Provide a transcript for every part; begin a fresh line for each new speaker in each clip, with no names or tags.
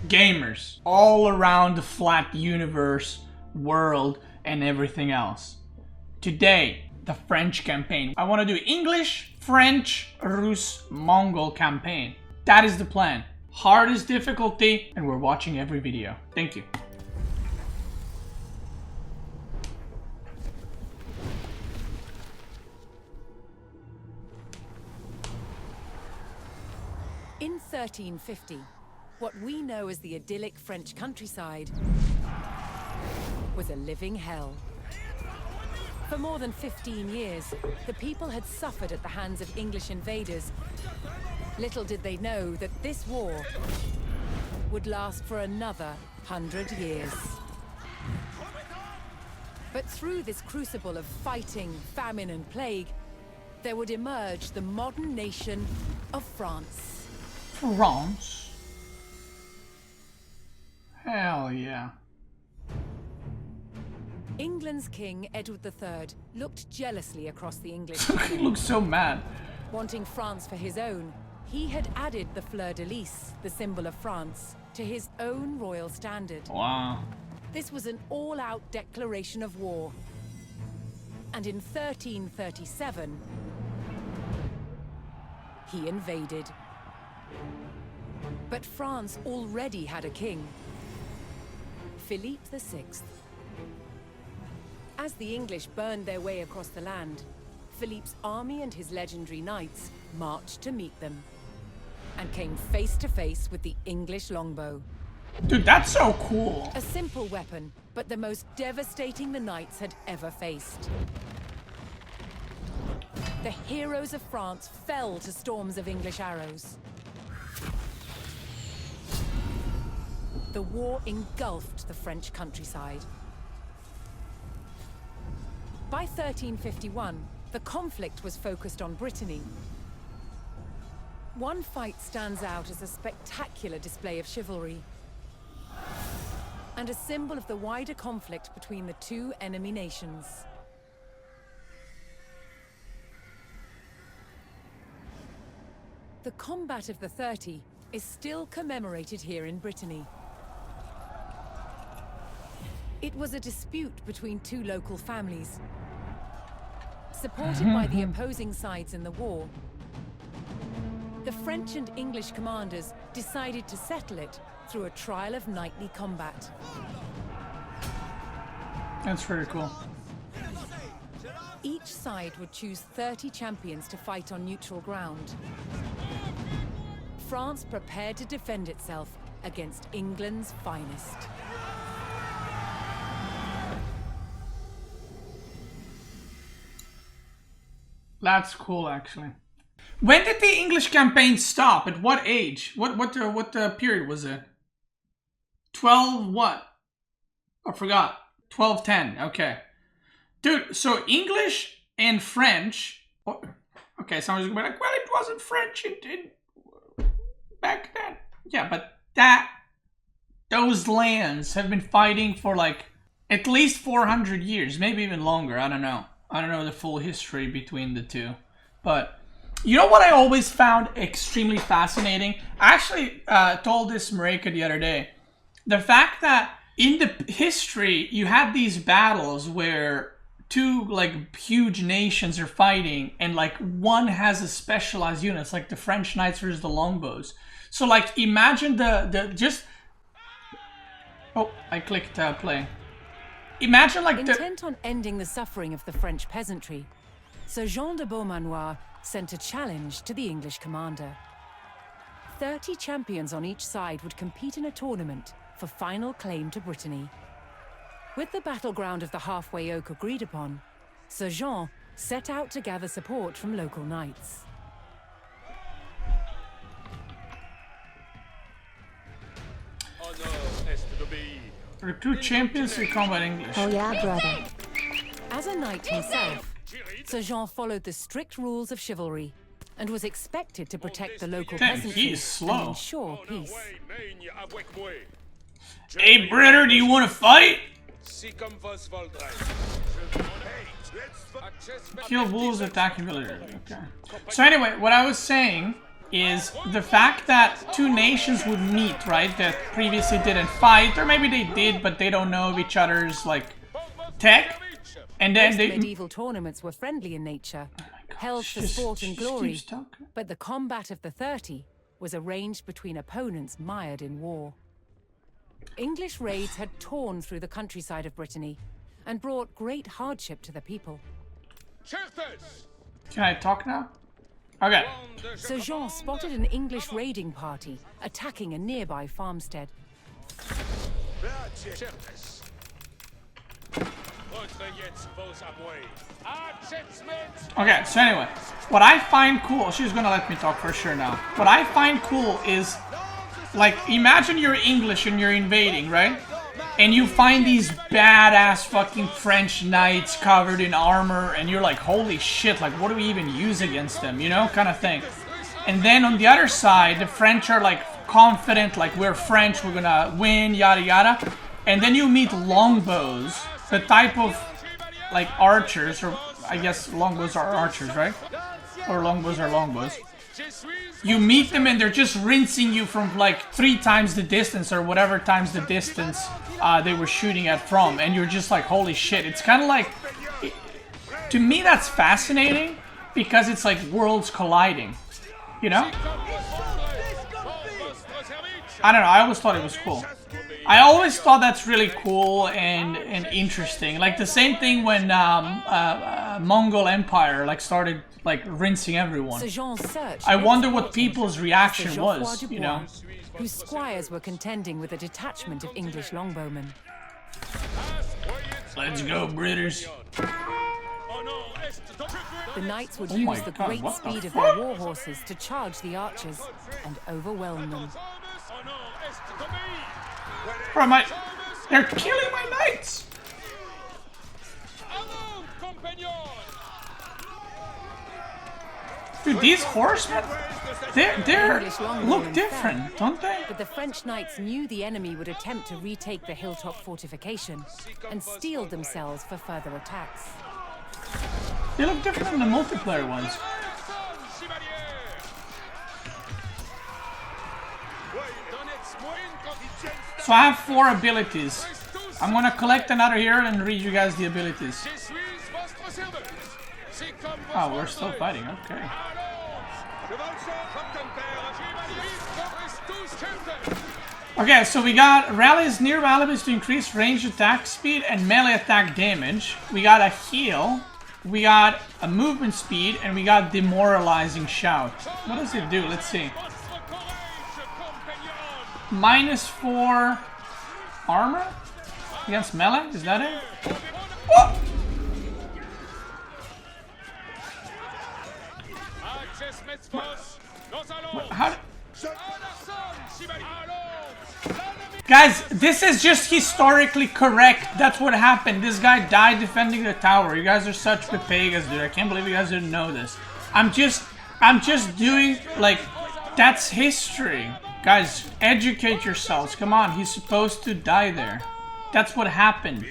gamers all around the flat universe, world, and everything else. Today, the French campaign. I want to do English, French, Rus, Mongol campaign. That is the plan. Hardest difficulty, and we're watching every video. Thank you.
In 1350, what we know as the idyllic French countryside was a living hell. For more than 15 years, the people had suffered at the hands of English invaders. Little did they know that this war would last for another 100 years. But through this crucible of fighting, famine, and plague, there would emerge the modern nation of France.
France? Hell yeah.
England's King, Edward III, looked jealously across the English.
He looks so mad.
Wanting France for his own, he had added the fleur-de-lis, the symbol of France, to his own royal standard.
Wow.
This was an all-out declaration of war. And in 1337, he invaded. But France already had a king, Philippe VI. As the English burned their way across the land, Philippe's army and his legendary knights marched to meet them and came face to face with the English longbow.
Dude, that's so cool.
A simple weapon, but the most devastating the knights had ever faced. The heroes of France fell to storms of English arrows. The war engulfed the French countryside. By 1351, the conflict was focused on Brittany. One fight stands out as a spectacular display of chivalry and a symbol of the wider conflict between the two enemy nations. The Combat of the 30 is still commemorated here in Brittany. It was a dispute between two local families. Supported by the opposing sides in the war, the French and English commanders decided to settle it through a trial of knightly combat.
That's pretty cool.
Each side would choose 30 champions to fight on neutral ground. France prepared to defend itself against England's finest.
That's cool, actually. When did the English campaign stop? At what age? What period was it? 12 what? I forgot. 1210. Okay, dude. So English and French. Okay, someone's gonna be like, "Well, it wasn't French back then." Yeah, but those lands have been fighting for like at least 400 years, maybe even longer. I don't know. I don't know the full history between the two. But you know what I always found extremely fascinating? I actually told this Marika the other day. The fact that in the history, you had these battles where two like huge nations are fighting and like one has a specialized unit. It's like the French Knights versus the Longbows. So like imagine the just... Oh, I clicked play. Imagine like
Intent on ending the suffering of the French peasantry, Sir Jean de Beaumanoir sent a challenge to the English commander. 30 champions on each side would compete in a tournament for final claim to Brittany. With the battleground of the halfway oak agreed upon, Sir Jean set out to gather support from local knights.
Recruit champions to combat English.
Oh yeah, brother.
As a knight himself, Sir Jean followed the strict rules of chivalry and was expected to protect the local
Damn,
peasantry
he is slow.
and ensure peace.
Hey, brother, do you want to fight? Kill wolves, attacking villagers. Okay. So anyway, what I was saying is the fact that two nations would meet, right? That previously didn't fight, or maybe they did, but they don't know of each other's like tech. And then
Most medieval tournaments were friendly in nature, held for sport and glory. But the combat of the 30 was arranged between opponents mired in war. English raids had torn through the countryside of Brittany and brought great hardship to the people.
Can I talk now? Okay.
Sir Jean spotted an English raiding party attacking a nearby farmstead.
Okay, so anyway, what I find cool, she's gonna let me talk for sure now. What I find cool is, like, imagine you're English and you're invading, right? And you find these badass fucking French knights covered in armor, and you're like, holy shit, like, what do we even use against them, you know, kind of thing. And then on the other side, the French are like confident, like, we're French, we're gonna win, yada yada. And then you meet longbows, the type of, like, archers, or I guess longbows are archers, right? Or longbows are longbows. You meet them and they're just rinsing you from like 3 times the distance or whatever times the distance they were shooting at from, and you're just like, holy shit. It's kind of like, to me that's fascinating because it's like worlds colliding, you know? I don't know, I always thought it was cool. I always thought that's really cool and interesting. Like the same thing when Mongol Empire like started like rinsing everyone. I wonder what people's reaction was, you know.
Whose squires were contending with a detachment of English longbowmen.
Let's go, Britters.
The knights would use the great speed of their war horses to charge the archers and overwhelm them.
Bro, they're killing my knights! Dude, these horsemen, they're look different, don't they?
But the French knights knew the enemy would attempt to retake the hilltop fortification and steeled themselves for further attacks.
They look different than the multiplayer ones. So I have 4 abilities. I'm gonna collect another here and read you guys the abilities. Oh, we're still fighting, okay. Okay, so we got rallies near alibis to increase range attack speed and melee attack damage. We got a heal, we got a movement speed, and we got demoralizing shout. What does it do? Let's see. -4 armor against melee, is that it? Whoa! How Guys, this is just historically correct. That's what happened. This guy died defending the tower. You guys are such pepegas, dude. I can't believe you guys didn't know this. I'm just doing, like, that's history. Guys, educate yourselves. Come on, he's supposed to die there. That's what happened.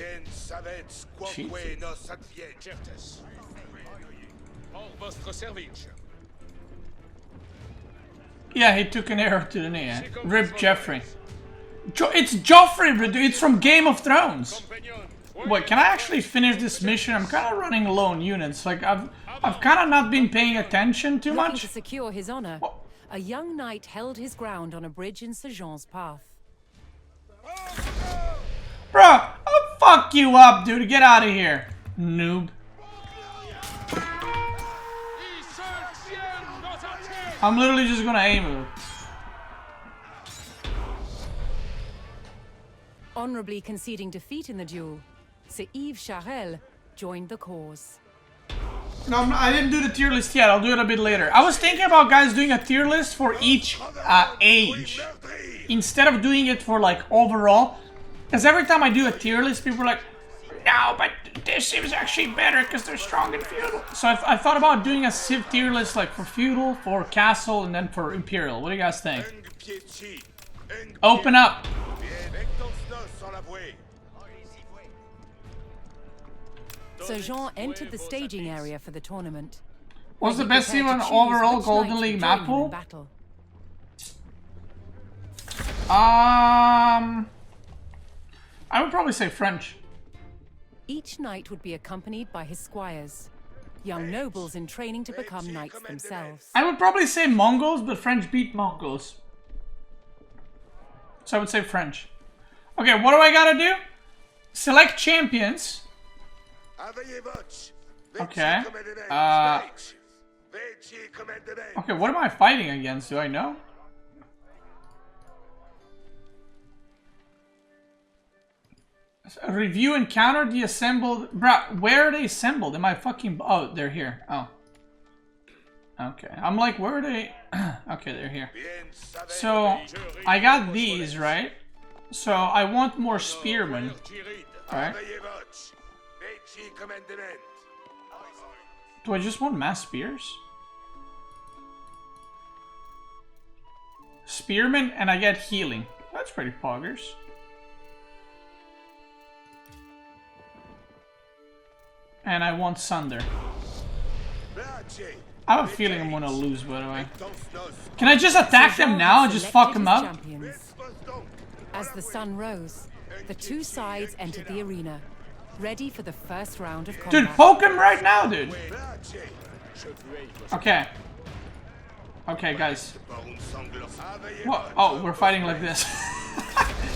Yeah, he took an arrow to the knee. Rip Jeffrey. It's Joffrey, it's from Game of Thrones. Wait, can I actually finish this mission? I'm kind of running low on units. Like, I've kind of not been paying attention too much.
To secure his honor, a young knight held his ground on a bridge in Sir Jean's path.
Bro, I'll fuck you up, dude. Get out of here, noob. I'm literally just gonna aim it.
Honorably conceding defeat in the duel, Sir Yves Charel joined the cause.
No, I didn't do the tier list yet. I'll do it a bit later. I was thinking about, guys, doing a tier list for each age instead of doing it for, like, overall. Because every time I do a tier list, people are like, no, but this seems actually better because they're strong in feudal. So I thought about doing a Civ tier list, like, for feudal, for castle, and then for imperial. What do you guys think? Open up.
Sir Jean entered the staging area for the tournament.
What's the best team on overall Golden League map pool? I would probably say French.
Each knight would be accompanied by his squires, young nobles in training to become knights themselves.
I would probably say Mongols, but French beat Mongols. So I would say French. Okay, what do I gotta do? Select champions. Okay. Okay, what am I fighting against? Do I know? Review and counter the assembled... Bruh, where are they assembled? Am I fucking... Oh, they're here. Oh. Okay. I'm like, where are they? Okay, they're here. So, I got these, right? So, I want more spearmen. Alright. Do I just want mass spears? Spearmen, and I get healing. That's pretty poggers. And I want Sunder. I have a feeling I'm gonna lose, by the way. Can I just attack them now and just fuck them up?
Champions. As the sun rose, the two sides entered the arena, ready for the first round of combat.
Dude, poke him right now, dude. Okay. Okay, guys. What? Oh, we're fighting like this.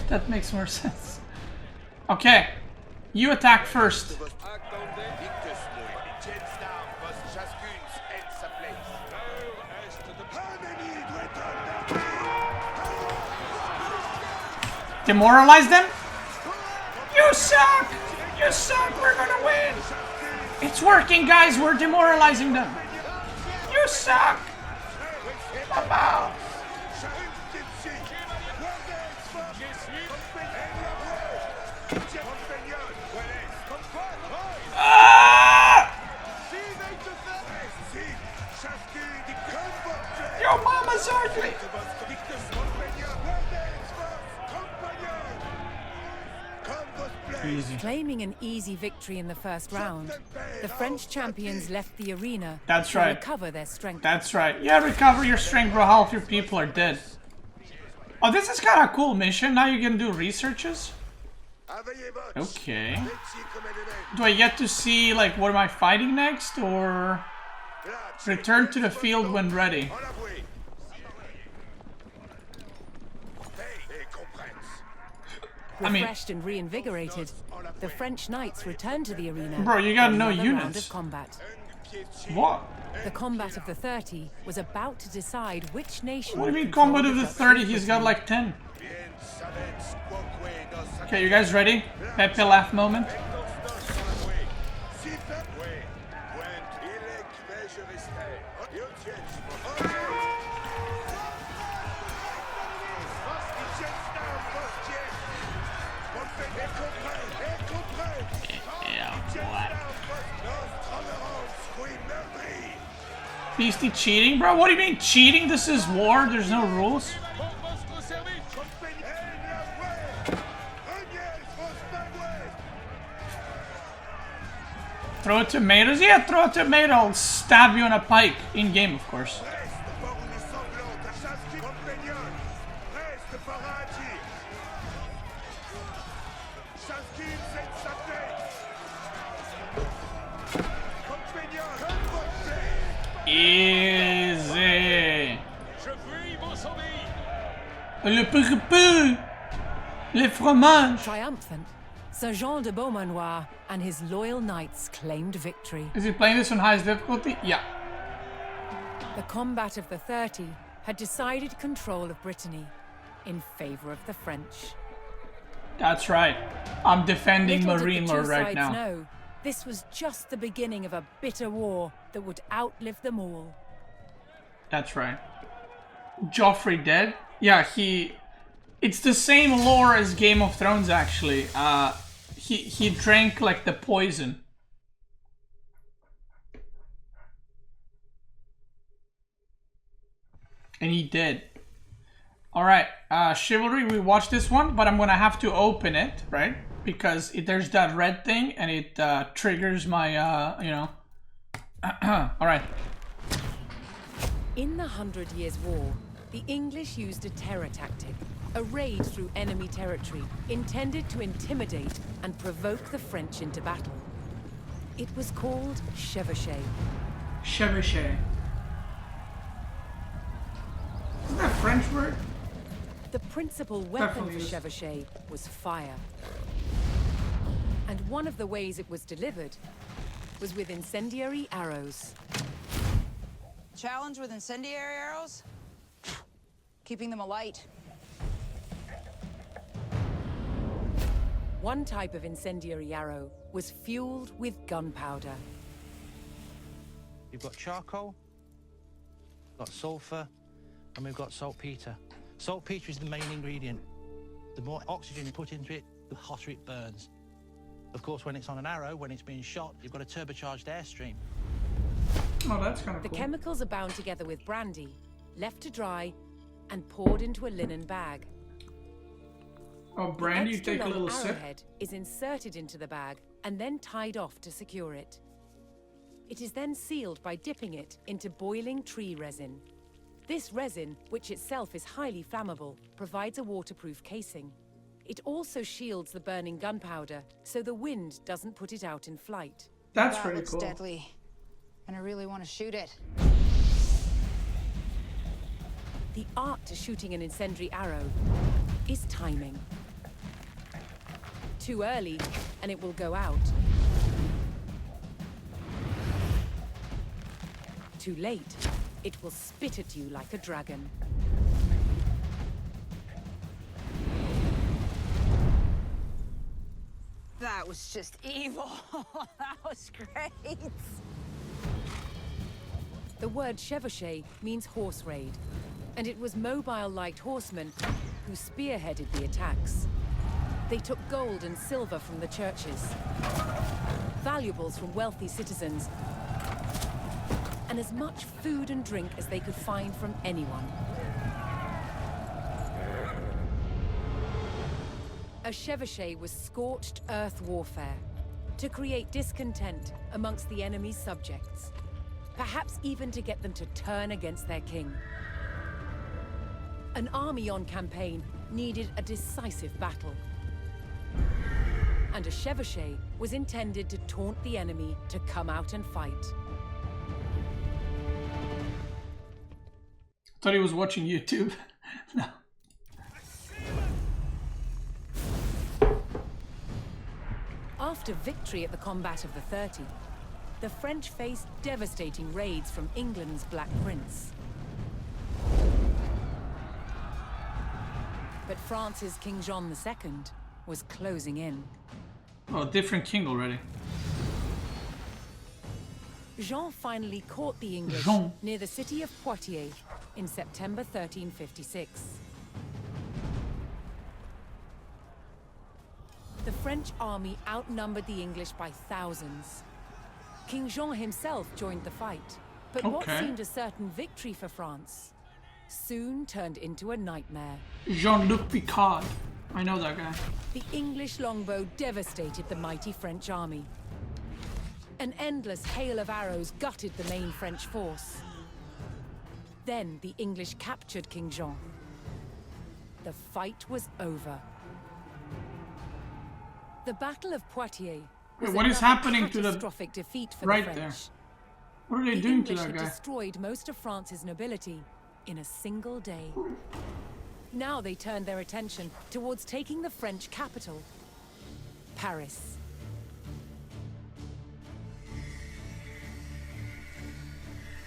That makes more sense. Okay. You attack first. Demoralize them? You suck! You suck! We're gonna win! It's working, guys! We're demoralizing them! You suck! Come out! Ah! Your mama's ugly! Easy.
Claiming an easy victory in the first round, the French champions left the arena
That's
to
right.
recover their strength.
That's right. Yeah, recover your strength, bro. Half your people are dead. Oh, this is kind of a cool mission. Now you can do researches. Okay. Do I get to see, like, what am I fighting next, or return to the field when ready?
Refreshed and reinvigorated, the French knights returned to the arena.
Bro, you got
for
no
another round
units.
of combat.
What?
The combat of the 30 was about to decide which nation.
What do you mean
would control
combat of the
Dutch
30? He's got
Britain.
like 10. Okay, you guys ready? Pepe laugh moment. Beastyqt cheating? Bro, what do you mean cheating? This is war, there's no rules. Throw tomatoes? Yeah, throw a tomato, I'll stab you on a pike. In game, of course. Easy. Le peu, le fromage.
Triumphant, Sir Jean de Beaumanoir and his loyal knights claimed victory.
Is he playing this on highest difficulty? Yeah.
The combat of the 30 had decided control of Brittany in favor of the French.
That's right. I'm defending
Little did
Marine
the
Lord
two
right
sides
now.
know, this was just the beginning of a bitter war that would outlive them all.
That's right. Joffrey dead? Yeah, it's the same lore as Game of Thrones, actually. He drank, like, the poison. And he did. Alright, Chivalry, we watched this one, but I'm gonna have to open it, right? Because there's that red thing, and it triggers my, you know. Alright.
In the 100 Years' War, the English used a terror tactic A raid through enemy territory intended to intimidate and provoke the French into battle. It was called Chevauchée.
Chevauchée. Isn't that a French word?
The principal weapon
Definitely
for
is.
Chevauchée was fire. And one of the ways it was delivered was with incendiary arrows.
Challenge with incendiary arrows? Keeping them alight.
One type of incendiary arrow was fueled with gunpowder.
We've got charcoal, got sulfur, and we've got saltpeter. Saltpeter is the main ingredient. The more oxygen you put into it, the hotter it burns. Of course, when it's on an arrow, when it's being shot, you've got a turbocharged airstream.
Oh, that's kind of
The
cool.
chemicals are bound together with brandy, left to dry, and poured into a linen bag.
Oh, brandy, you
Extra
take a
long
little sip.
arrowhead is inserted into the bag and then tied off to secure it. It is then sealed by dipping it into boiling tree resin. This resin, which itself is highly flammable, provides a waterproof casing. It also shields the burning gunpowder, so the wind doesn't put it out in flight.
That's
That
pretty
looks
cool.
deadly. And I really want to shoot it.
The art to shooting an incendiary arrow is timing. Too early, and it will go out. Too late, it will spit at you like a dragon.
That was just evil. That was great.
The word chevauchée means horse raid, and it was mobile light horsemen who spearheaded the attacks. They took gold and silver from the churches, valuables from wealthy citizens, and as much food and drink as they could find from anyone. A chevauchée was scorched earth warfare to create discontent amongst the enemy's subjects, perhaps even to get them to turn against their king. An army on campaign needed a decisive battle, and a chevauchée was intended to taunt the enemy to come out and fight.
Thought he was watching YouTube. No.
After victory at the Combat of the 30, the French faced devastating raids from England's Black Prince. But France's King John II was closing in.
Oh, different king already.
Jean finally caught the English
Jean.
near the city of Poitiers in September 1356. The French army outnumbered the English by thousands. King Jean himself joined the fight, but what
Okay.
seemed a certain victory for France soon turned into a nightmare.
Jean-Luc Picard. I know that guy.
The English longbow devastated the mighty French army. An endless hail of arrows gutted the main French force. Then the English captured King Jean. The fight was over. The Battle of Poitiers was
Wait, what is
another
happening to the-
catastrophic defeat for
right
the
there?
French.
What are they
The
doing to
English
that
had
guy?
destroyed most of France's nobility in a single day. Now they turned their attention towards taking the French capital, Paris.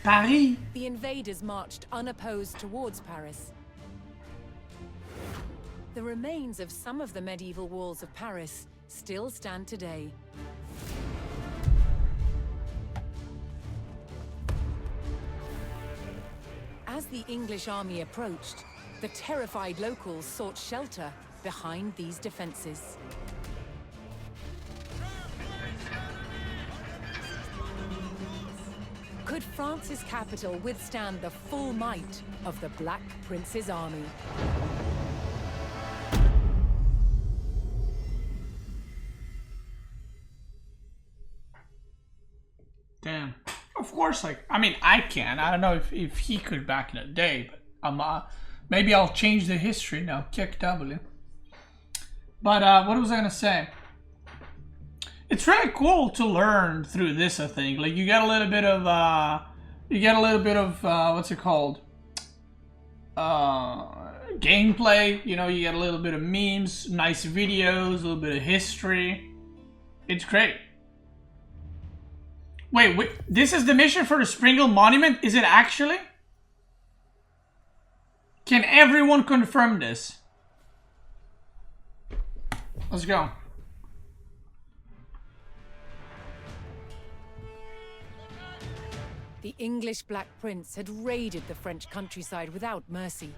Paris.
The invaders marched unopposed towards Paris. The remains of some of the medieval walls of Paris still stand today. As the English army approached, the terrified locals sought shelter behind these defenses. Could France's capital withstand the full might of the Black Prince's army?
Damn. Of course, like, I mean, I can. I don't know if he could back in the day, but Maybe I'll change the history now. Kick W. But what was I gonna say? It's really cool to learn through this. I think like you get a little bit of what's it called? Gameplay. You know, you get a little bit of memes, nice videos, a little bit of history. It's great. Wait, this is the mission for the Springle Monument? Is it actually? Can everyone confirm this? Let's go.
The English Black Prince had raided the French countryside without mercy.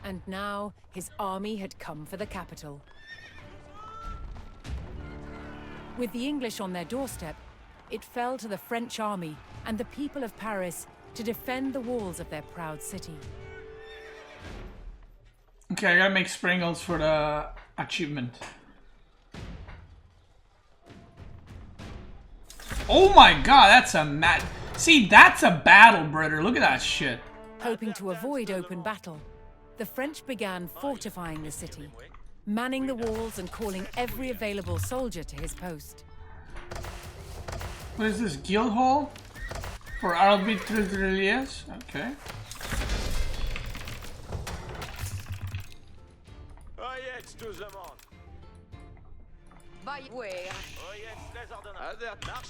And now his army had come for the capital. With the English on their doorstep, it fell to the French army and the people of Paris to defend the walls of their proud city.
Okay, I gotta make Springles for the achievement. Oh my god, that's a mad... See, that's a battle, brother. Look at that shit.
Hoping to avoid open battle, the French began fortifying the city, manning the walls and calling every available soldier to his post.
What is this? Guild Hall? For arbitraries? Okay.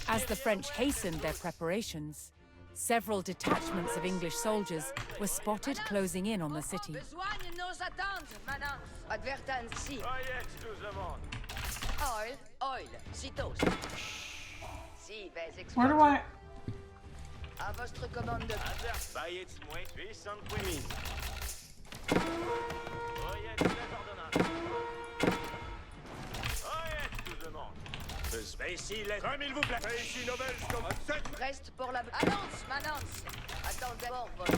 As the French hastened their preparations, several detachments of English soldiers were spotted closing in on the city.
Where do I...
Comme il vous plaît.
Reste pour la... Annonce, Manance. Attends d'abord, votre...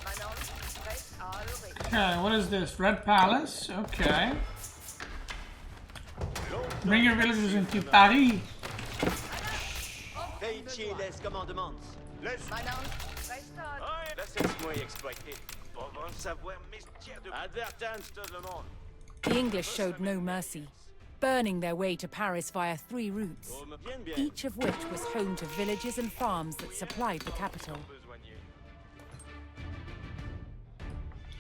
Manance, reste à l'oreille.
Okay, what is this? Red Palace? Okay. Bring your villagers into Paris.
Veilliez les commandements.
Manance, reste à...
Laissez-moi exploiter. Pour savoir mystère de... Advertance tout le monde.
The English showed no mercy, burning their way to Paris via 3 routes, each of which was home to villages and farms that supplied the capital.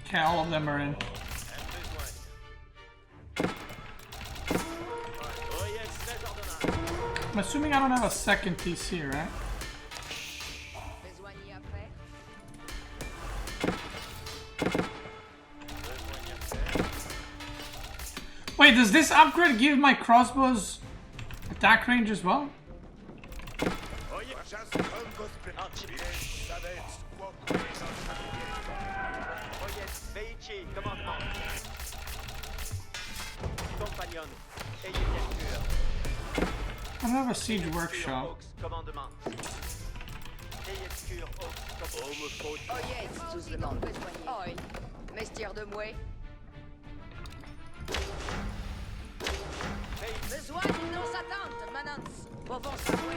Okay, all of them are in. I'm assuming I don't have a second TC, right? Wait, does this upgrade give my crossbows attack range as well? I don't have a siege workshop.
Besoin de nos attentes, Manance. Pouvons savoir.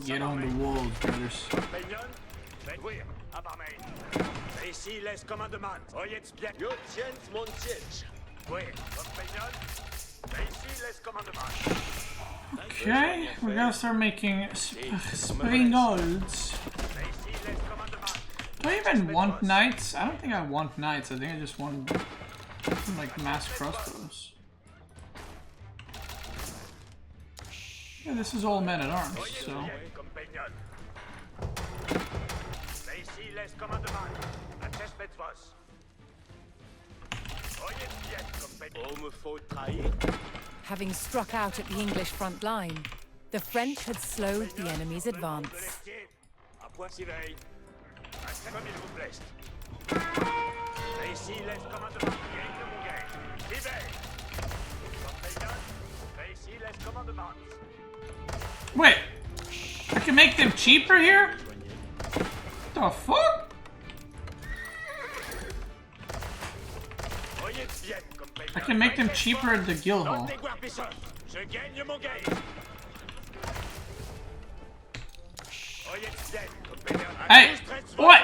Get on the walls, brothers.
Ici les commandements. Oyez bien. Yo tiens mon siège. Oui, compagnon. Ici les commandements.
Okay, we gotta start making Springles. Do I even want knights? I don't think I want knights. I think I just want like mass crossbows. Yeah, this is all men at arms, so.
Having struck out at the English front line, the French had slowed the enemy's advance.
Wait, I can make them cheaper here? The fuck? I can make them cheaper at the guild hall.
Je gagne mon game. Oyez bien, compagnon.
Hey, what?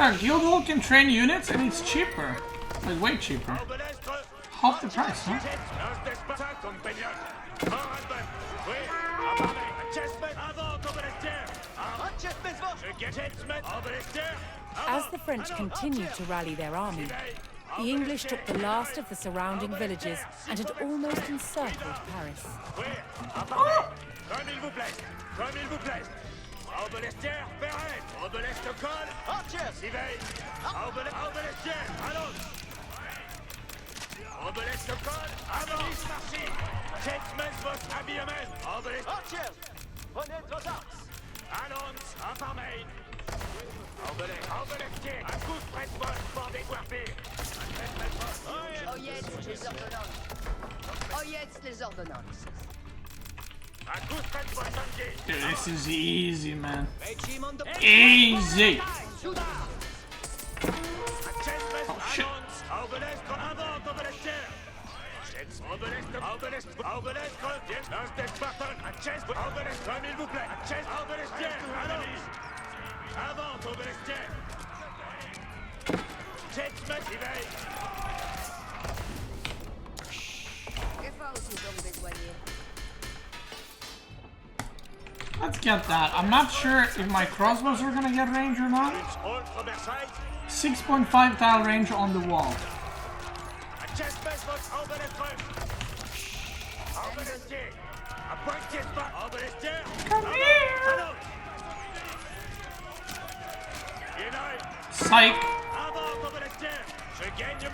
Yeah, Guild Hall can train units and it's cheaper. Like way cheaper. Half the price, huh?
As the French continued to rally their army, the English took the last of the surrounding villages and had almost encircled Paris.
Oyez les ordonnances.
Dude, this is easy, man. Easy! Oh shit. Let's get that. I'm not sure if my crossbows are gonna get range or not. 6.5 tile range on the wall. Come here! Psych!
Je gagne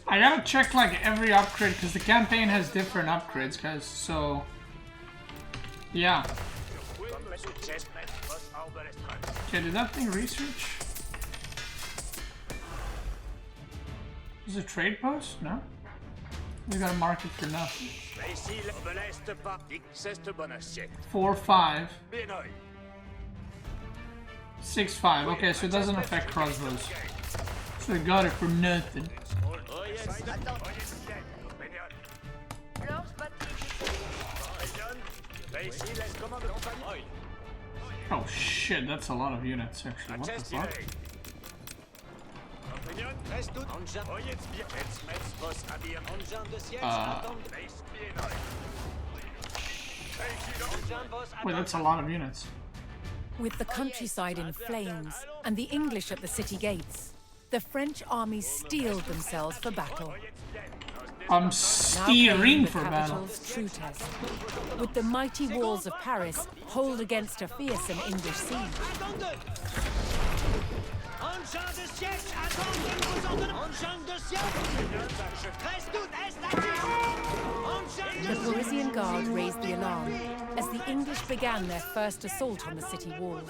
I gotta check like every upgrade because the campaign has different upgrades, guys. So, yeah. Okay, did that thing research? Is it a trade post? No? We gotta mark it for nothing. 4-5. 6-5. Okay, so it doesn't affect crossbows. So we got it for nothing. Oh shit, that's a lot of units actually. What the fuck? Wait, that's a lot of units.
With the countryside in flames and the English at the city gates, the French armies steeled themselves for battle.
I'm
Now
steering
came the
for battle.
capital's true test, with the mighty walls of Paris hold against a fearsome English siege. The Parisian Guard raised the alarm as the English began their first assault on the city walls.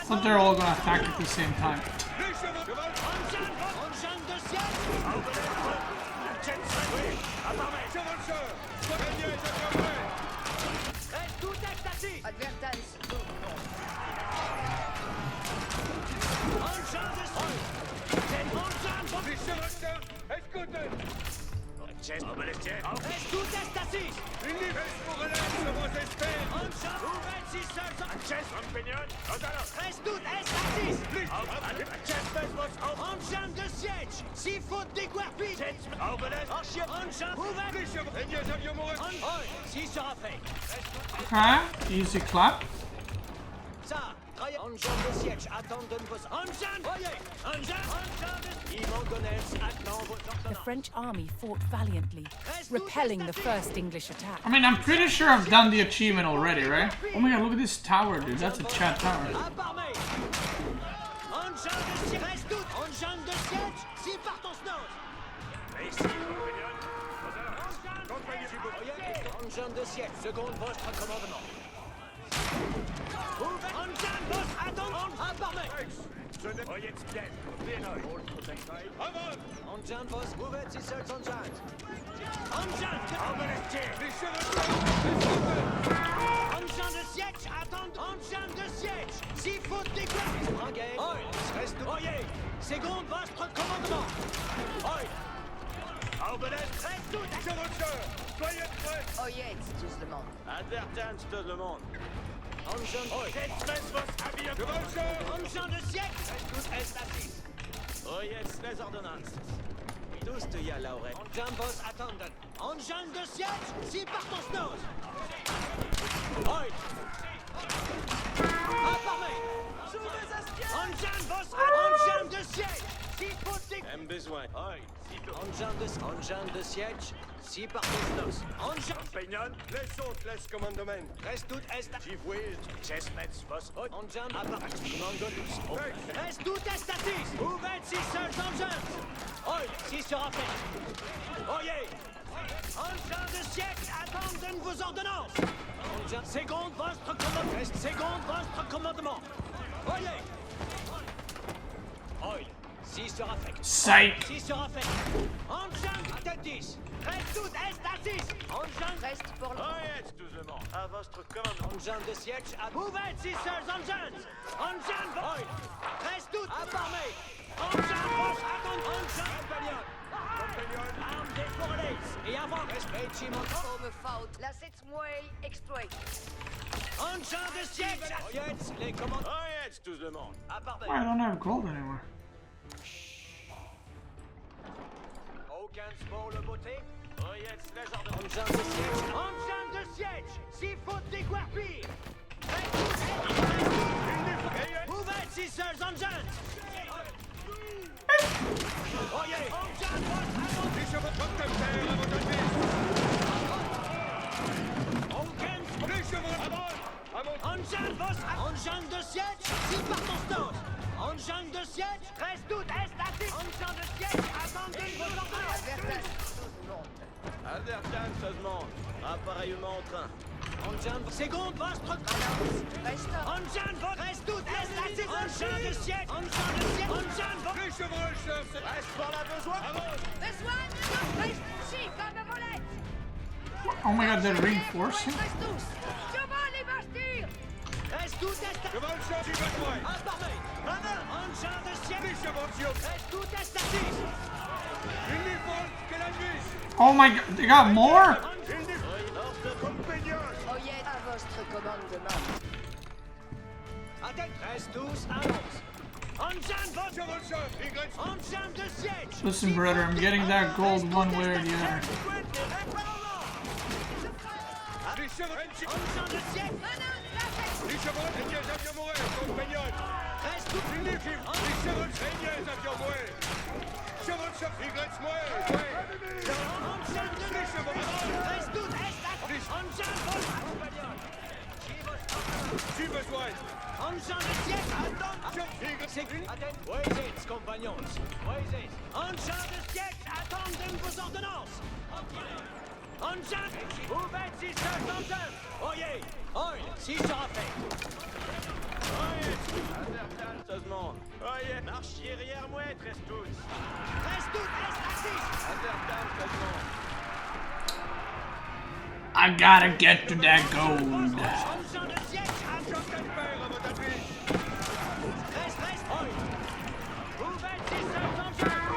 But they're all gonna attack at the same time.
Adversaire
Chest, obelestier.
Reste tout est assis.
Univers pour relève sur vos espères.
On chante. Ouvert si seul.
Chest, compagnon.
Reste tout est assis.
Chest, was auf.
En chambre de siège. Si faute déguerpi.
Obelest.
En chien. En chambre. Ouvert. Si sera fait.
Okay, easy clap.
Ça. En chambre de siège. Attendez vos. En chambre. Voyez. En chambre. Yvon Gonels attend vos
The
ordonnances.
French army fought valiantly, repelling the first English attack.
I mean, I'm pretty sure I've done the achievement already, right? Oh my god, look at this tower, dude. That's a chat tower.
À Barmay. En chambre de siège. Reste tout. En chambre de siège. Si partons nose.
Ici, compagnon.
En chambre de siège. Seconde votre commandement. Ouvert. En chambre de attends. À Barmay.
Oh, jetzt bien.
En chambre vos. Ouvert si seul en chambre. En chambre.
Obelestier.
En chambre de siège. Attends. En chambre de siège. Si faute déguerpi. En guerre. Reste tout. Oyez. Seconde votre commandement. Oil.
Obelest.
Reste tout.
Chevaucheur. Soyez prêts.
Oh jetzt, tout le monde.
Advertance, tout le monde.
En chambre.
Jetzt, was habillé. Chevaucheur.
En chambre de siège. Reste tout. Est assis.
Oh, jetzt, les ordonnances.
Tous te y a Laurel. En chambre vos attendent. En chambre de siège. Si partons nose. Oil. À Barmay. En chambre vos. En chambre de siège. Si faute déguerpi.
Même besoin. Oi.
En chambre de siège. Si partons nose. En chambre.
Compagnon, les autres, les commandement.
Reste tout est assis.
J'ivouille, chestnuts, was.
En chambre à partir. Reste tout est assis. Ouvert si seul en chambre. Oil. Si sera fait. Oyez. En chambre de siège. Attendez vos ordonnances. En chambre. Seconde votre commandement. Reste seconde votre commandement. Oyez. Oil. Si sera fait.
Psych.
Si sera fait. En chambre. Tête 10. Reste tout est assis. En chambre. Reste pour le.
Oh, jetzt, tout le monde. À votre commande.
En chambre de siège. Ouvert si seul en chambre. En chambre. Oil. Reste tout. À Barmay. En chambre. Attends. En chambre. Compagnon. Armes déforlées. Et avant. Respect, Chimon.
Home fault. La 7 moelle exploit.
En chambre de siège. Oyez. Les commandes.
Oh, jetzt, tout le monde.
À Barmay.
I don't have gold anymore.
Aucun sport le beauté.
Oh, jetzt, les ordonnances.
En chambre de siège. En chambre de siège. Si faute déguerpi. Ouvert si seul en chambre. Oyez. En chambre.
Ich habe Kopfkämpfer, aber dann nicht.
Aucun sport.
Les chevaux,
En chambre de siège. Si partons nose. En chambre de siège. Reste tout est assis. En chambre de siège. Attendez vos ordonnances.
Advertance, tout le monde. Appareillement en train.
En chambre. Seconde votre
Reste.
en chambre. Reste tout est assis. En chambre de siège. En chambre de siège. En chambre.
Les chevaucheurs, reste par là, besoin.
Besoin de reste. Si, comme volette.
Oh my god, they're reinforcing.
Reste tous. Chevaux les Bastilles.
Reste tout est assis.
Chevaucheur, j'y vais, toi.
À Barmay. En chambre de siège.
Les chevaucheurs.
Reste tout est assis.
Uniforme, que la nuit.
Oh my god, they got more?
Ordre compagnon.
Oyez à votre commandement.
Attends. Reste tous à 11. En chambre.
Chevaucheur, Y.
En chambre de siège.
Listen, brother, I'm getting that gold one way or the other.
Les chevaux,
En chambre de siège.
les chevaux, les avions mourir, compagnon.
Reste tout.
Les chevaux, les avions mourir. Chevaucheur, Y, mourir.
En chambre de
Les chevaux,
Reste tout est assis. En chambre.
j'y besoin.
En chambre de siège. Attends. Voisez, compagnons. Voisez. En chambre de siège. Attendez vos ordonnances. En chambre. Ouvert si seul en chambre. Oyez. Oil. Si sera fait.
Advertance, tout le monde. Oye, marchiez arrière moi, reste tous.
Reste tout est assis.
Advertance, tout le monde.
I gotta get to that gold.
En chambre de siège.
Compagnon, à votre appui.
Reste. Oil. Ouvert si seul en chambre.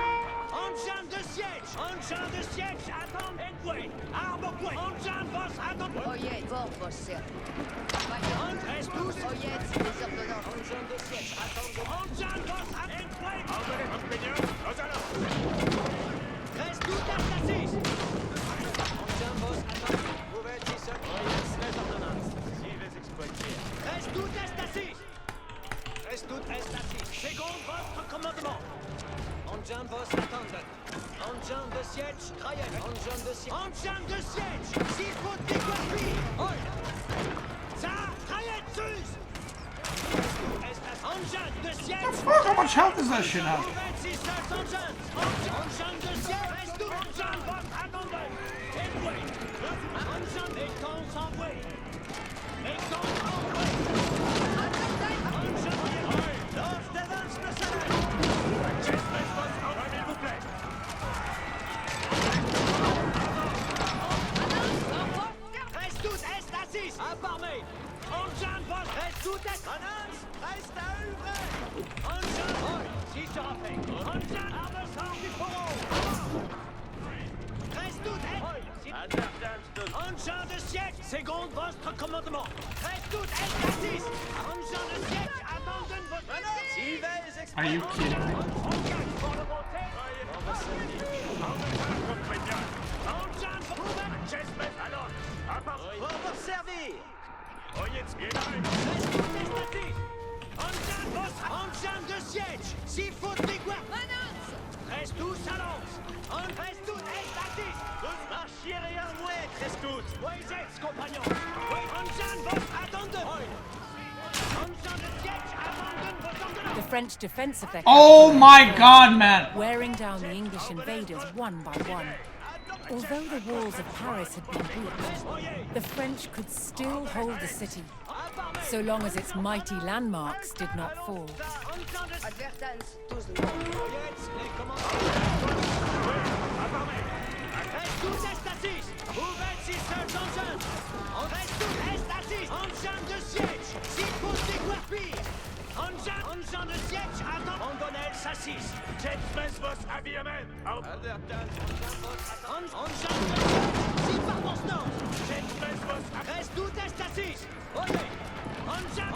En chambre de siège. En chambre de siège. Attendez.
Fort vos services.
Reste tous.
Oyez les ordonnances.
Engin de siège, attendez. Engin vos Endbreit.
Envoyez votre peigneur, aux alors.
Reste tout à stasis. Engin vos attendez. Nouvelle 17. Oyez les ordonnances.
Si les exploitiez.
Reste tout à stasis. Reste tout à stasis. Second votre commandement. Engin vos attendez. Engin de siège, trajet. Engin de siège. Engin de siège. S'il faut décoiffer. Oi. Ça, trajet, sus. Engin de siège.
Fuck, how much health does that shit have?
Engin de siège. Reste tout. Engin vos attendez. Endbreit. Engin est envoyé.
S'il vous plaît.
Reste tout est assis. Informé. Engin vos reste tout est. Annonce. Reste à œuvrer. Engin. Si sera fait. Engin armement du fourreau. Reste tout est. Engin de siège. Seconde votre commandement. Reste tout est assis. Engin de siège. Abandonne votre.
Are you kidding me?
Pour le monter.
J'espère alors. À part.
Pour vous servir.
Oyez, bien.
Reste tout est assis. Engin de siège. S'il faut dégoûter. Reste tous à lance. Reste tout est assis. Marchiez rien mouette. Reste toutes. Voyez, compagnons. Engin vos attendez. Engin de siège. Abandonne vos ordonnances.
The French defense of their
Oh my god, man!
wearing down the English invaders one by one. Although the walls of Paris had been breached, the French could still hold the city, so long as its mighty landmarks did not fall.
Advertance, tous le monde.
Les commandants. Reste tout est assis. Ouvert si seuls engins. Reste tout est assis. Engin de siège. S'il faut déguerpir. Engin de siège. Attends. Ondonel s'assise.
J'espère vos habillements.
Engin de siège. Si par constance.
J'espère vos.
Reste tout est assis. Oyez. Engin.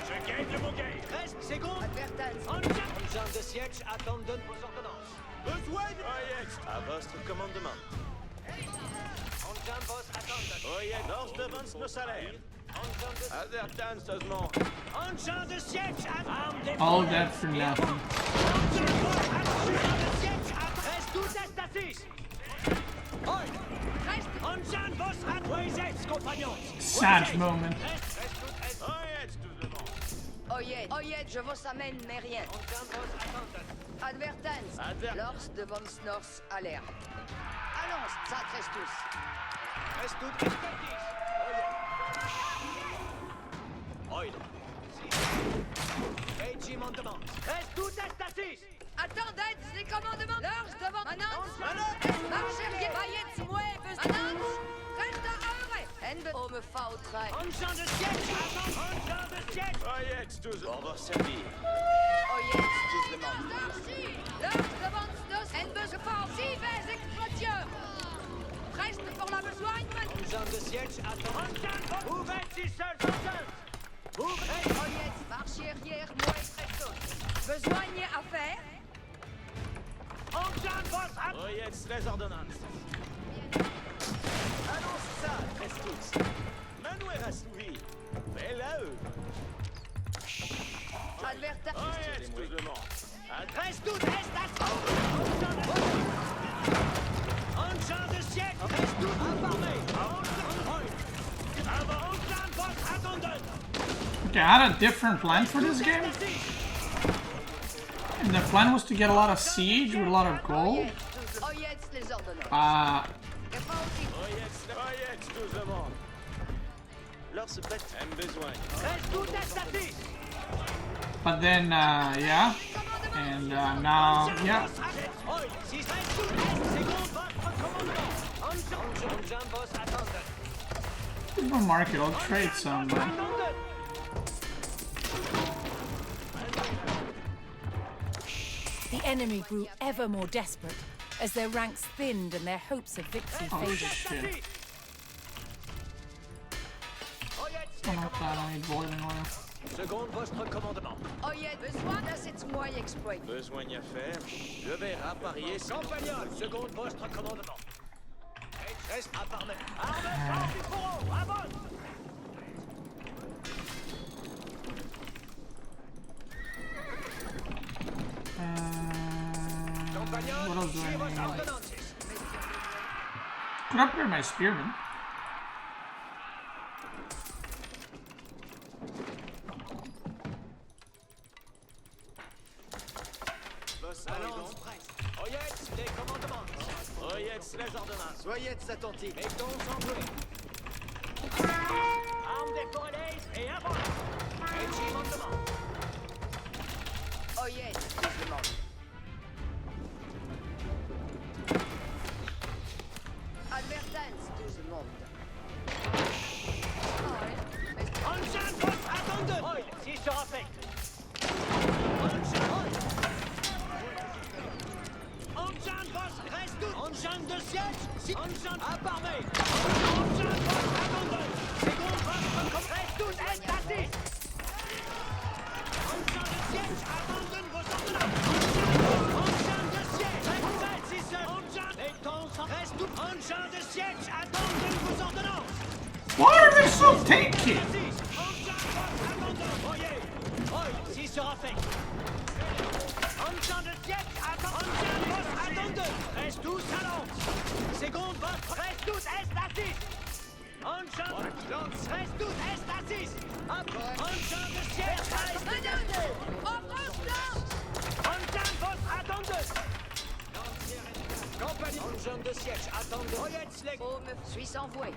Je gagne le bouquet.
Reste seconde.
Advertance.
Engin de siège. Attendez vos ordonnances.
Besoin de. Oyez.
À votre commandement. Engin vos attendez.
Oyez. Lors devance nos salaires. Advertance seulement.
Engin de siège. Arme des
All that for nothing.
Reste tout est assis. Oi. Reste. Engin vos attendez, compagnons.
Sad moment.
Oyez, tout devant.
Oyez, je vous amène mes rien. Advertance. Lors de von Snors alerte. Annonce, ça reste tous.
Reste tout est assis. Oi. Régimendement. Reste tout est assis.
Attendez, les commandements. Lors devant. Annonce. Marcher, vaillez, mueves. Annonce. Reste à œuvrer. On me faudrait.
Engin de siège. Attends. Engin de siège.
Oyez, tout devant.
On va servir.
Oyez, tout le monde. Lors devant Snors, en offensive explosion. Reste pour la besogne.
Engin de siège. Attends. Engin. Ouvert si seuls engins. Ouvrez.
Oyez, marcher arrière, moi et presto. Besogne à faire.
Engin vos
Oyez, les ordonnances.
annonce ça. Reste tous. Manuel assouvi. Mais là, eux.
Advertance.
Oyez, tout devant.
Reste tout est assis. Engin de siège. Reste tout informé. Engin vos attendez.
Okay, I had a different plan for this game. And the plan was to get a lot of siege with a lot of gold.
Oyez, les ordonnances.
Oyez, tout devant.
Leur se bête. Aime besoin. Reste tout est assis.
But then, yeah. And now, yeah.
Si reste tout est, seconde votre commandement. Engin vos attendez.
People market, I'll trade some, but
The enemy grew ever more desperate as their ranks thinned and their hopes of victory
oh
faded.
shit. that. I need boiling oil.
Seconde votre commandement.
Oyez, besoin d'un cette moi exploit.
Besoin d'y faire.
Je vais apparier. Campagnol, seconde votre commandement. Reste à parler. Arme, part du fourreau, avance.
What else do I
Suivez vos
need?
ordonnances.
Could upgrade my spearman.
Balance presse. Oyez, les commandements. Oyez, les ordonnances. Soyez attentifs. Mettons en bleu. Armes décorrélées et avance. Régiment.
Oyez, je demande. Advertance, tout le monde.
Engin poste attendez. Oil, si sera fait. Engin poste reste tout. Engin de siège. Si engin apparmé. Engin poste attendez. Seconde poste comme reste tout. Est assis. Engin de siège abandonne vos ordonnances. Engin de siège. Reste si seul. Engin les temps reste tout. Engin de siège abandonne vos ordonnances.
Why are they so tanky?
Si sera fait. Engin de siège, attendez. Reste tous à l'ombre. Seconde, votre reste tous est assis. Engin reste tous est assis. Engin de siège, reste Engin, votre attendez. Compagnie. Engin de siège, attendez.
Oh, me suis envoyé.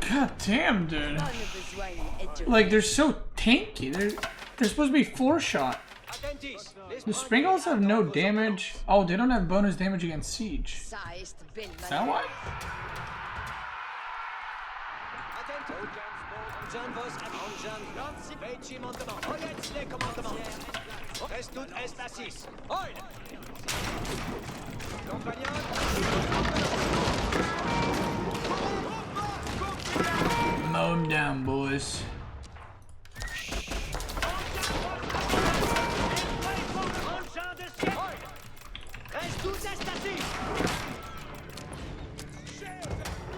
God damn, dude.
Pas le besoin est de...
Like, they're so tanky. They're supposed to be 4-shot. The Springles have no damage. Oh, they don't have bonus damage against siege.
Ça est belle
Is that why? Mow him down, boys.
Reste tout estatif.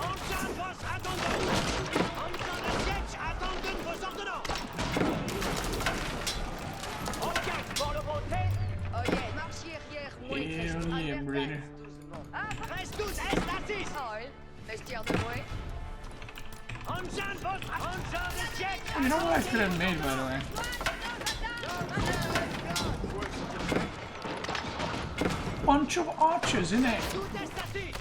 Engin boss, attendez. Engin de siège, attendez vos ordonnances. Ok, pour le monter.
Oyez, marche arrière, moi,
Hell yeah, brother.
Reste tout estatif.
Oil, vestiaire de moi.
Engin boss, engin de siège.
You know what I could have made, by the way? Bunch of archers in it.
Tout estatif.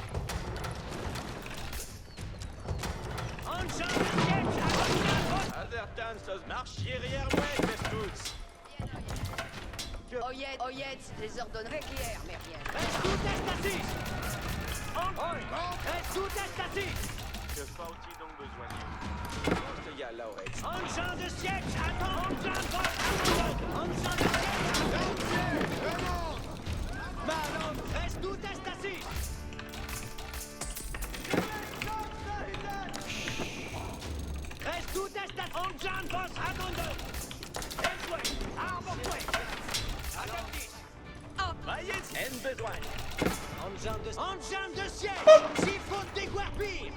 Engin de siège, engin boss.
Advertance, marche arrière, ouais, Beastyqt.
Oyez, les ordonnes réclair, mais rien.
Reste tout estatif. Reste tout estatif.
Que faut-il donc besoin de nous? Il y a là, ouais.
Engin de siège, attends. Engin boss, attends. Engin de siège, attends. Malon, reste tout estatif. Reste tout estatif. Engin boss, attends. Échoué, arbre-foué.
En besoin.
Engin de siège, s'il faut déguerpir.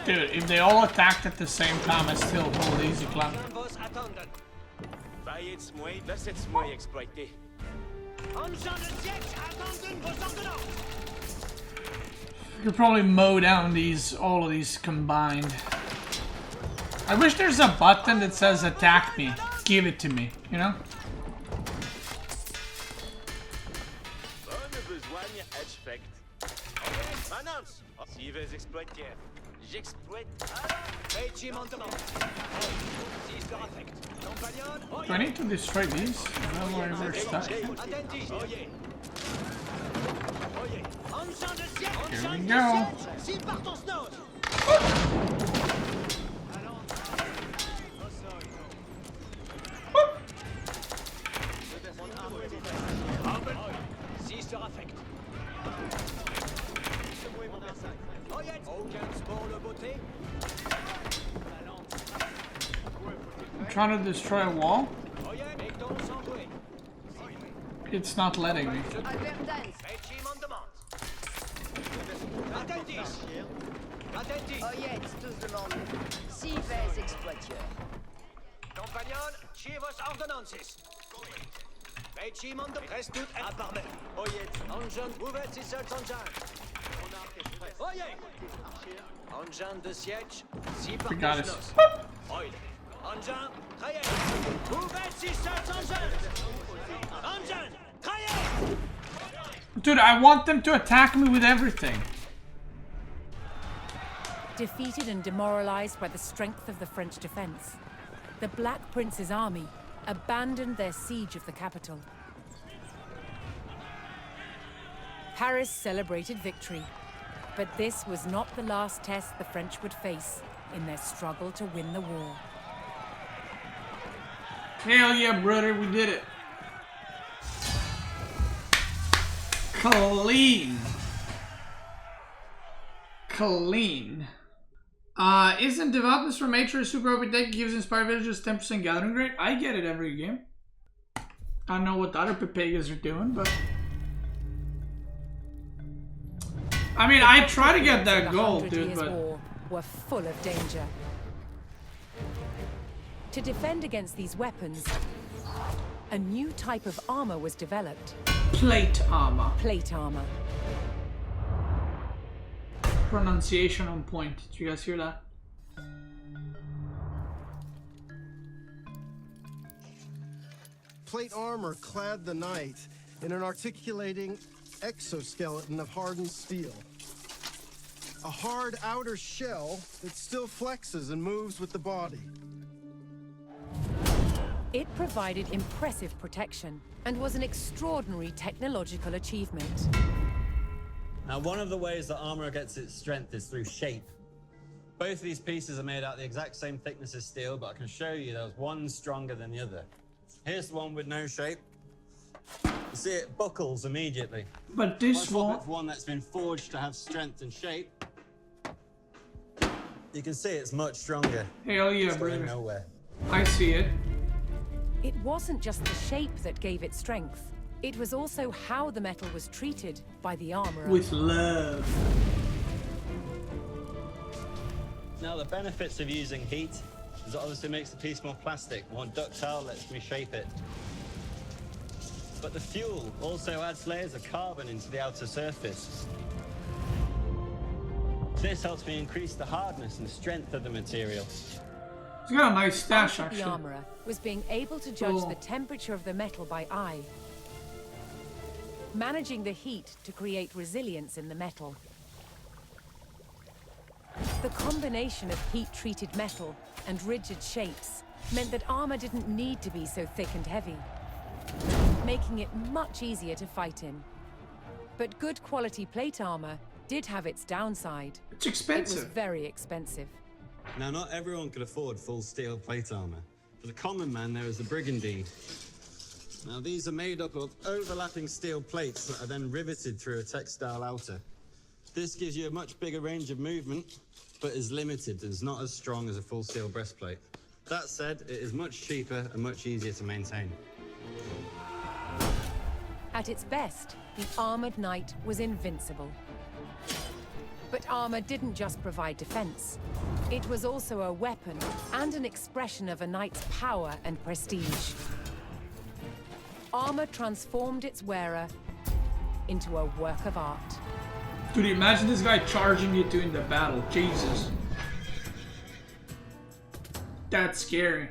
Dude, if they all attacked at the same time, I still hold easy clap.
Baillez-moi, laissez-moi exploiter.
Engin de siège, attendez vos ordonnances.
You could probably mow down all of these combined. I wish there's a button that says attack me. Give it to me, you know?
Bonne besogne, expect. Manance, si vous exploitez, j'exploite.
Régiment. Si sera affect. Compagnon.
Do I need to destroy these? Is that where we're stuck?
Attentif. Oyez. Engin de siège.
Here we
Engin de
go.
siège. S'il part en snow. Si sera affect. Aucun sport le beauté.
I'm trying to destroy a wall.
Oyez, mettons sans bruit.
It's not letting me.
Advertence.
Régime en demande. Attentis. Attentis.
Oyez, tous demandés. Cives exploiteurs.
Compagnon, chivos ordonnances. Régime en demande. Reste tout à part même. Oyez, engine, ouvert si seul engine. Oyez. Engine de siège, si par
Got it.
Oyez. Engine, travaillez. Ouvert si seul engine. Engine, travaillez.
Dude, I want them to attack me with everything.
Defeated and demoralized by the strength of the French defense, the Black Prince's army abandoned their siege of the capital. Paris celebrated victory, but this was not the last test the French would face in their struggle to win the war.
Hell yeah, brother, we did it. Clean. Clean. Isn't Devoutness from Nature a super OP deck gives inspired villagers 10% gathering rate? I get it every game. I don't know what the other Pepegas are doing, but... I mean, I try to get that gold, dude, but...
War were full of danger. To defend against these weapons, a new type of armor was developed.
Plate armor.
Plate armor.
Pronunciation on point. Did you guys hear that?
Plate armor clad the knight in an articulating exoskeleton of hardened steel. A hard outer shell that still flexes and moves with the body.
It provided impressive protection and was an extraordinary technological achievement.
Now, one of the ways that armor gets its strength is through shape. Both of these pieces are made out the exact same thickness as steel, but I can show you there's one stronger than the other. Here's the one with no shape. You see it buckles immediately.
But this one...
one that's been forged to have strength and shape. You can see it's much stronger.
Hell yeah,
It's going
brother.
nowhere.
I see it.
It wasn't just the shape that gave it strength. It was also how the metal was treated by the armorer.
With love.
Now, the benefits of using heat is it obviously makes the piece more plastic, more ductile, lets me shape it. But the fuel also adds layers of carbon into the outer surface. This helps me increase the hardness and strength of the material.
He's got a nice stash,
Part of
actually.
the armorer was being able to judge
Cool.
the temperature of the metal by eye, managing the heat to create resilience in the metal. The combination of heat-treated metal and rigid shapes meant that armor didn't need to be so thick and heavy, making it much easier to fight in. But good quality plate armor did have its downside.
It's
It was
expensive.
very expensive.
Now, not everyone could afford full steel plate armor. For the common man, there is the brigandine. Now, these are made up of overlapping steel plates that are then riveted through a textile outer. This gives you a much bigger range of movement, but is limited and is not as strong as a full steel breastplate. That said, it is much cheaper and much easier to maintain.
At its best, the armored knight was invincible. But armor didn't just provide defense. It was also a weapon and an expression of a knight's power and prestige. Armor transformed its wearer into a work of art.
Dude, imagine this guy charging you during the battle. Jesus. That's scary.